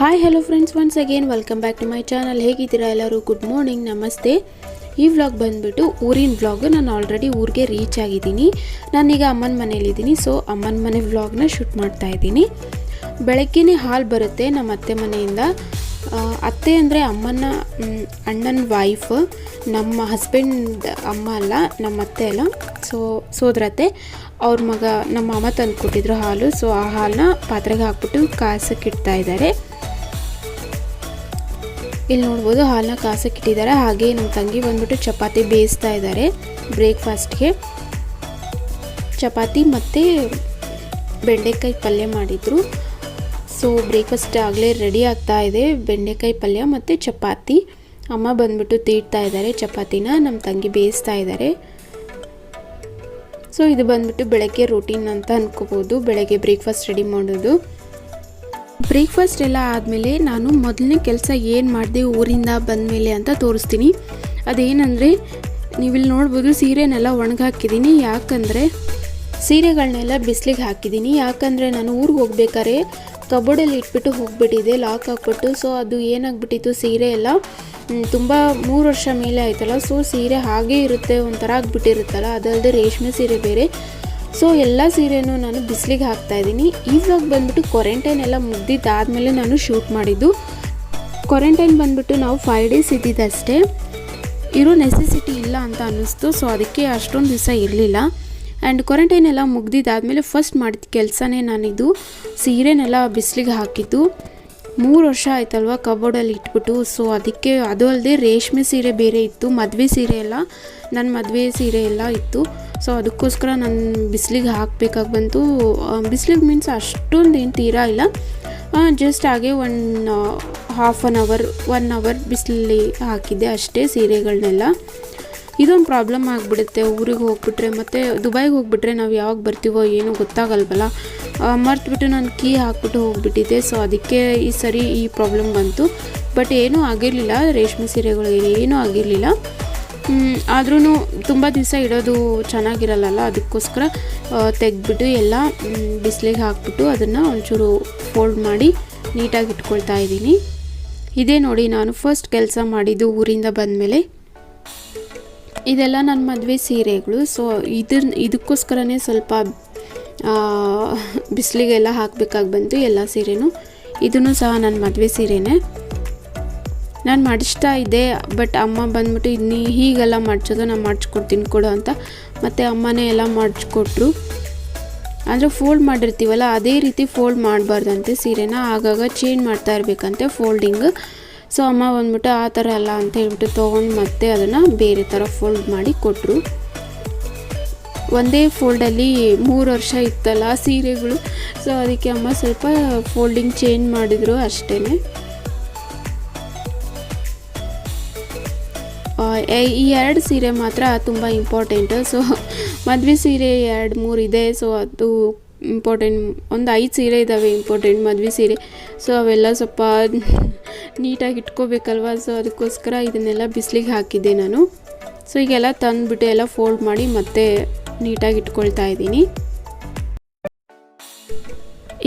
Hi hello friends, once again welcome back to my channel. ಹೇಗಿದ್ದೀರಾ ಎಲ್ಲರೂ? Good morning, ನಮಸ್ತೆ. ಈ ವ್ಲಾಗ್ ಬಂದುಬಿಟ್ಟು ಊರಿನ ವ್ಲಾಗ್. ನಾನು ಆಲ್ರೆಡಿ ಊರಿಗೆ ರೀಚ್ ಆಗಿದ್ದೀನಿ. ನಾನೀಗ ಅಮ್ಮನ ಮನೇಲಿದ್ದೀನಿ. ಸೊ ಅಮ್ಮನ ಮನೆ ವ್ಲಾಗ್ನ ಶೂಟ್ ಮಾಡ್ತಾ ಇದ್ದೀನಿ. ಬೆಳಗ್ಗೆನೇ ಹಾಲು ಬರುತ್ತೆ ನಮ್ಮ ಅತ್ತೆ ಮನೆಯಿಂದ. ಅತ್ತೆ ಅಂದರೆ ಅಣ್ಣನ ವೈಫ್, ನಮ್ಮ ಹಸ್ಬೆಂಡ್ ಅಮ್ಮ ಅಲ್ಲ, ನಮ್ಮ ಅತ್ತೆ ಅಲ್ಲ, ಸೋದರತ್ತೆ ಅವ್ರ ಮಗ ನಮ್ಮ ಅಮ್ಮ ತಂದು ಕೊಟ್ಟಿದ್ರು ಹಾಲು. ಸೊ ಆ ಹಾಲನ್ನ ಪಾತ್ರೆಗೆ ಹಾಕ್ಬಿಟ್ಟು ಕಾಸಕ್ಕೆ ಇಡ್ತಾ ಇದ್ದಾರೆ. ಇಲ್ಲಿ ನೋಡ್ಬೋದು ಹಾಲನ್ನ ಕಾಸಕ್ಕೆ ಇಟ್ಟಿದ್ದಾರೆ. ಹಾಗೆ ನಮ್ಮ ತಂಗಿ ಬಂದ್ಬಿಟ್ಟು ಚಪಾತಿ ಬೇಯಿಸ್ತಾ ಇದ್ದಾರೆ. ಬ್ರೇಕ್ಫಾಸ್ಟ್ಗೆ ಚಪಾತಿ ಮತ್ತು ಬೆಂಡೆಕಾಯಿ ಪಲ್ಯ ಮಾಡಿದರು. ಸೊ ಬ್ರೇಕ್ಫಾಸ್ಟ್ ಆಗಲೇ ರೆಡಿ ಆಗ್ತಾ ಇದೆ. ಬೆಂಡೆಕಾಯಿ ಪಲ್ಯ ಮತ್ತು ಚಪಾತಿ. ಅಮ್ಮ ಬಂದ್ಬಿಟ್ಟು ತೀಡ್ತಾ ಇದ್ದಾರೆ ಚಪಾತಿನ, ನಮ್ಮ ತಂಗಿ ಬೇಯಿಸ್ತಾ ಇದ್ದಾರೆ. ಸೊ ಇದು ಬಂದ್ಬಿಟ್ಟು ಬೆಳಗ್ಗೆ ರೂಟೀನ್ ಅಂತ ಅನ್ಕೋಬೋದು, ಬೆಳಗ್ಗೆ ಬ್ರೇಕ್ಫಾಸ್ಟ್ ರೆಡಿ ಮಾಡೋದು. ಬ್ರೇಕ್ಫಾಸ್ಟ್ ಎಲ್ಲ ಆದಮೇಲೆ ನಾನು ಮೊದಲನೇ ಕೆಲಸ ಏನು ಮಾಡಿದೆ ಊರಿಂದ ಬಂದಮೇಲೆ ಅಂತ ತೋರಿಸ್ತೀನಿ. ಅದೇನೆಂದರೆ, ನೀವಿಲ್ಲಿ ನೋಡ್ಬೋದು ಸೀರೆನೆಲ್ಲ ಒಣಗಾಕಿದ್ದೀನಿ. ಯಾಕಂದರೆ ಸೀರೆಗಳನ್ನೆಲ್ಲ ಬಿಸಿಲಿಗೆ ಹಾಕಿದ್ದೀನಿ. ಯಾಕಂದರೆ ನಾನು ಊರಿಗೆ ಹೋಗ್ಬೇಕಾದ್ರೆ ಕಬೋರ್ಡಲ್ಲಿ ಇಟ್ಬಿಟ್ಟು ಹೋಗ್ಬಿಟ್ಟಿದೆ, ಲಾಕ್ ಹಾಕ್ಬಿಟ್ಟು. ಸೊ ಅದು ಏನಾಗ್ಬಿಟ್ಟಿತ್ತು, ಸೀರೆ ಎಲ್ಲ ತುಂಬ 3 ವರ್ಷ ಮೇಲೆ ಆಯ್ತಲ್ಲ. ಸೊ ಸೀರೆ ಹಾಗೇ ಇರುತ್ತೆ, ಒಂಥರ ಆಗಿಬಿಟ್ಟಿರುತ್ತಲ್ಲ. ಅದಲ್ಲದೆ ರೇಷ್ಮೆ ಸೀರೆ ಬೇರೆ. ಸೊ ಎಲ್ಲ ಸೀರೆನೂ ನಾನು ಬಿಸಿಲಿಗೆ ಹಾಕ್ತಾಯಿದ್ದೀನಿ. ಇವಾಗ ಬಂದ್ಬಿಟ್ಟು ಕ್ವಾರಂಟೈನ್ ಎಲ್ಲ ಮುಗ್ದಿದ್ದಾದಮೇಲೆ ನಾನು ಶೂಟ್ ಮಾಡಿದ್ದು. ಕ್ವಾರಂಟೈನ್ ಬಂದ್ಬಿಟ್ಟು ನಾವು 5 ಡೇಸ್ ಇದ್ದಿದ್ದಷ್ಟೇ, ಇರೋ ನೆಸೆಸಿಟಿ ಇಲ್ಲ ಅಂತ ಅನ್ನಿಸ್ತು. ಸೊ ಅದಕ್ಕೆ ಅಷ್ಟೊಂದು ದಿವಸ ಇರಲಿಲ್ಲ. ಆ್ಯಂಡ್ ಕ್ವಾರಂಟೈನ್ ಎಲ್ಲ ಮುಗ್ದಿದ್ದಾದಮೇಲೆ ಫಸ್ಟ್ ಮಾಡಿದ ಕೆಲಸನೇ ನಾನಿದು ಸೀರೆನೆಲ್ಲ ಬಿಸಿಲಿಗೆ ಹಾಕಿದ್ದು. 3 ವರ್ಷ ಆಯ್ತಲ್ವ ಕಬೋರ್ಡಲ್ಲಿ ಇಟ್ಬಿಟ್ಟು. ಸೊ ಅದಕ್ಕೆ, ಅದು ಅಲ್ಲದೆ ರೇಷ್ಮೆ ಸೀರೆ ಬೇರೆ ಇತ್ತು, ಮದುವೆ ಸೀರೆ ಎಲ್ಲ, ನನ್ನ ಮದುವೆ ಸೀರೆ ಎಲ್ಲ ಇತ್ತು. ಸೊ ಅದಕ್ಕೋಸ್ಕರ ನಾನು ಬಿಸಿಲಿಗೆ ಹಾಕಬೇಕಾಗಿ ಬಂತು. ಬಿಸಿಲಿಗೆ ಮೀನ್ಸ್ ಅಷ್ಟೊಂದು ಏನು ತೀರಾ ಇಲ್ಲ, ಜಸ್ಟ್ ಹಾಗೆ ಹಾಫ್ ಆನ್ ಅವರ್ 1 ಅವರ್ ಬಿಸಿಲಲ್ಲಿ ಹಾಕಿದ್ದೆ ಅಷ್ಟೇ ಸೀರೆಗಳನ್ನೆಲ್ಲ. ಇದೊಂದು ಪ್ರಾಬ್ಲಮ್ ಆಗಿಬಿಡುತ್ತೆ ಊರಿಗೆ ಹೋಗ್ಬಿಟ್ರೆ, ಮತ್ತು ದುಬೈಗೆ ಹೋಗ್ಬಿಟ್ರೆ ನಾವು ಯಾವಾಗ ಬರ್ತೀವೋ ಏನೂ ಗೊತ್ತಾಗಲ್ವಲ್ಲ. ಮರ್ತುಬಿಟ್ಟು ನಾನು ಕೀ ಹಾಕ್ಬಿಟ್ಟು ಹೋಗ್ಬಿಟ್ಟಿದ್ದೆ. ಸೊ ಅದಕ್ಕೆ ಈ ಸರಿ ಈ ಪ್ರಾಬ್ಲಮ್ ಬಂತು. ಬಟ್ ಏನೂ ಆಗಿರಲಿಲ್ಲ, ರೇಷ್ಮೆ ಸೀರೆಗಳು ಏನೂ ಆಗಿರಲಿಲ್ಲ. ಆದ್ರೂ ತುಂಬ ದಿವಸ ಇಡೋದು ಚೆನ್ನಾಗಿರಲ್ಲ. ಅದಕ್ಕೋಸ್ಕರ ತೆಗೆದ್ಬಿಟ್ಟು ಎಲ್ಲ ಬಿಸಿಲಿಗೆ ಹಾಕ್ಬಿಟ್ಟು ಅದನ್ನು ಒಂಚೂರು ಫೋಲ್ಡ್ ಮಾಡಿ ನೀಟಾಗಿ ಇಟ್ಕೊಳ್ತಾ ಇದ್ದೀನಿ. ಇದೇ ನೋಡಿ ನಾನು ಫಸ್ಟ್ ಕೆಲಸ ಮಾಡಿದ್ದು ಊರಿಂದ ಬಂದಮೇಲೆ. ಇದೆಲ್ಲ ನನ್ನ ಮದುವೆ ಸೀರೆಗಳು. ಸೊ ಇದಕ್ಕೋಸ್ಕರನೇ ಸ್ವಲ್ಪ ಬಿಸಿಲಿಗೆಲ್ಲ ಹಾಕಬೇಕಾಗಿ ಬಂತು ಎಲ್ಲ ಸೀರೆನೂ. ಇದೂ ಸಹ ನನ್ನ ಮದುವೆ ಸೀರೆನೇ. ನಾನು ಮಾಡಿಸ್ತಾ ಇದ್ದೆ, ಬಟ್ ಅಮ್ಮ ಬಂದ್ಬಿಟ್ಟು ಇನ್ನು ಹೀಗೆಲ್ಲ ಮಾಡಿಸೋದು, ನಾನು ಮಾಡಿಸ್ಕೊಡ್ತೀನಿ ಕೊಡು ಅಂತ. ಮತ್ತು ಅಮ್ಮನೇ ಎಲ್ಲ ಮಾಡಿಸ್ಕೊಟ್ರು. ಅಂದರೆ ಫೋಲ್ಡ್ ಮಾಡಿರ್ತೀವಲ್ಲ ಅದೇ ರೀತಿ ಫೋಲ್ಡ್ ಮಾಡಬಾರ್ದಂತೆ ಸೀರೆನ, ಆಗಾಗ ಚೇಂಜ್ ಮಾಡ್ತಾ ಇರಬೇಕಂತೆ ಫೋಲ್ಡಿಂಗ್. ಸೊ ಅಮ್ಮ ಬಂದ್ಬಿಟ್ಟು ಆ ಥರ ಅಲ್ಲ ಅಂತ ಹೇಳ್ಬಿಟ್ಟು ತೊಗೊಂಡು ಮತ್ತೆ ಅದನ್ನು ಬೇರೆ ಥರ ಫೋಲ್ಡ್ ಮಾಡಿ ಕೊಟ್ಟರು. ಒಂದೇ ಫೋಲ್ಡಲ್ಲಿ 3 ವರ್ಷ ಇತ್ತಲ್ಲ ಸೀರೆಗಳು. ಸೊ ಅದಕ್ಕೆ ಅಮ್ಮ ಸ್ವಲ್ಪ ಫೋಲ್ಡಿಂಗ್ ಚೇಂಜ್ ಮಾಡಿದರು ಅಷ್ಟೇ. ಈ 2 ಸೀರೆ ಮಾತ್ರ ತುಂಬ ಇಂಪಾರ್ಟೆಂಟು. ಸೊ ಮದುವೆ ಸೀರೆ 2-3 ಇದೆ. ಸೊ ಅದು ಇಂಪಾರ್ಟೆಂಟ್. ಒಂದು 5 ಸೀರೆ ಇದ್ದಾವೆ ಇಂಪಾರ್ಟೆಂಟ್ ಮದುವೆ ಸೀರೆ. ಸೊ ಅವೆಲ್ಲ ಸ್ವಲ್ಪ ನೀಟಾಗಿ ಇಟ್ಕೋಬೇಕಲ್ವ. ಸೊ ಅದಕ್ಕೋಸ್ಕರ ಇದನ್ನೆಲ್ಲ ಬಿಸಿಲಿಗೆ ಹಾಕಿದ್ದೆ ನಾನು. ಸೊ ಈಗೆಲ್ಲ ತಂದುಬಿಟ್ಟು ಎಲ್ಲ ಫೋಲ್ಡ್ ಮಾಡಿ ಮತ್ತೆ ನೀಟಾಗಿ ಇಟ್ಕೊಳ್ತಾ ಇದ್ದೀನಿ.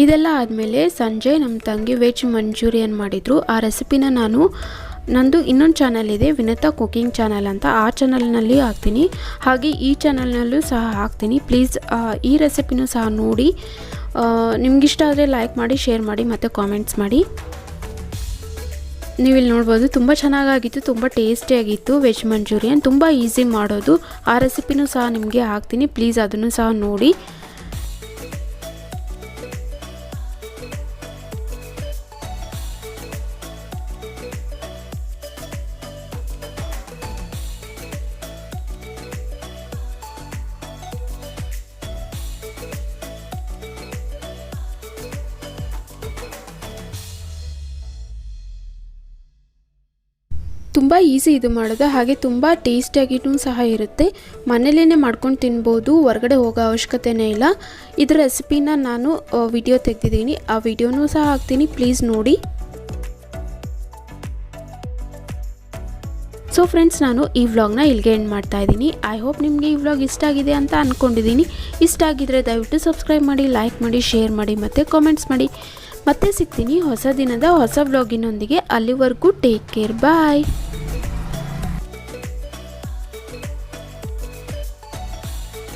ಇದೆಲ್ಲ ಆದಮೇಲೆ ಸಂಜೆ ನಮ್ಮ ತಂಗಿ ವೆಜ್ ಮಂಚೂರಿಯನ್ ಮಾಡಿದರು. ಆ ರೆಸಿಪಿನ ನಂದು ಇನ್ನೊಂದು ಚಾನಲ್ ಇದೆ, ವಿನತಾ ಕುಕಿಂಗ್ ಚಾನಲ್ ಅಂತ. ಆ ಚಾನಲ್ನಲ್ಲಿ ಹಾಕ್ತೀನಿ, ಹಾಗೆ ಈ ಚಾನಲ್ನಲ್ಲೂ ಸಹ ಹಾಕ್ತೀನಿ. ಪ್ಲೀಸ್ ಈ ರೆಸಿಪಿನೂ ಸಹ ನೋಡಿ. ನಿಮಗಿಷ್ಟ ಆದರೆ ಲೈಕ್ ಮಾಡಿ, ಶೇರ್ ಮಾಡಿ ಮತ್ತು ಕಾಮೆಂಟ್ಸ್ ಮಾಡಿ. ನೀವಿಲ್ಲಿ ನೋಡ್ಬೋದು ತುಂಬ ಚೆನ್ನಾಗಾಗಿತ್ತು, ತುಂಬ ಟೇಸ್ಟಿಯಾಗಿತ್ತು ವೆಜ್ ಮಂಚೂರಿಯನ್. ತುಂಬ ಈಸಿ ಮಾಡೋದು. ಆ ರೆಸಿಪಿನೂ ಸಹ ನಿಮಗೆ ಹಾಕ್ತೀನಿ, ಪ್ಲೀಸ್ ಅದನ್ನು ಸಹ ನೋಡಿ. ತುಂಬ ಈಸಿ ಇದು ಮಾಡೋದು, ಹಾಗೆ ತುಂಬ ಟೇಸ್ಟಿಯಾಗಿಯೂ ಸಹ ಇರುತ್ತೆ. ಮನೇಲೇ ಮಾಡ್ಕೊಂಡು ತಿನ್ಬೋದು, ಹೊರಗಡೆ ಹೋಗೋ ಅವಶ್ಯಕತೆಯೇ ಇಲ್ಲ. ಇದರ ರೆಸಿಪಿನ ನಾನು ವಿಡಿಯೋ ತೆಗೆದಿದ್ದೀನಿ, ಆ ವಿಡಿಯೋನೂ ಸಹ ಹಾಕ್ತೀನಿ, ಪ್ಲೀಸ್ ನೋಡಿ. ಸೊ ಫ್ರೆಂಡ್ಸ್, ನಾನು ಈ ವ್ಲಾಗ್ನ ಇಲ್ಲಿಗೆ ಎಂಡ್ ಮಾಡ್ತಾ ಇದ್ದೀನಿ. ಐ ಹೋಪ್ ನಿಮಗೆ ಈ ವ್ಲಾಗ್ ಇಷ್ಟ ಆಗಿದೆ ಅಂತ ಅಂದ್ಕೊಂಡಿದ್ದೀನಿ. ಇಷ್ಟ ಆಗಿದ್ರೆ ದಯವಿಟ್ಟು ಸಬ್ಸ್ಕ್ರೈಬ್ ಮಾಡಿ, ಲೈಕ್ ಮಾಡಿ, ಶೇರ್ ಮಾಡಿ ಮತ್ತು ಕಾಮೆಂಟ್ಸ್ ಮಾಡಿ. ಮತ್ತೆ ಸಿಗ್ತೀನಿ ಹೊಸ ದಿನದ ಹೊಸ ವ್ಲಾಗಿನೊಂದಿಗೆ. ಅಲ್ಲಿವರೆಗೂ ಟೇಕ್ ಕೇರ್, ಬಾಯ್.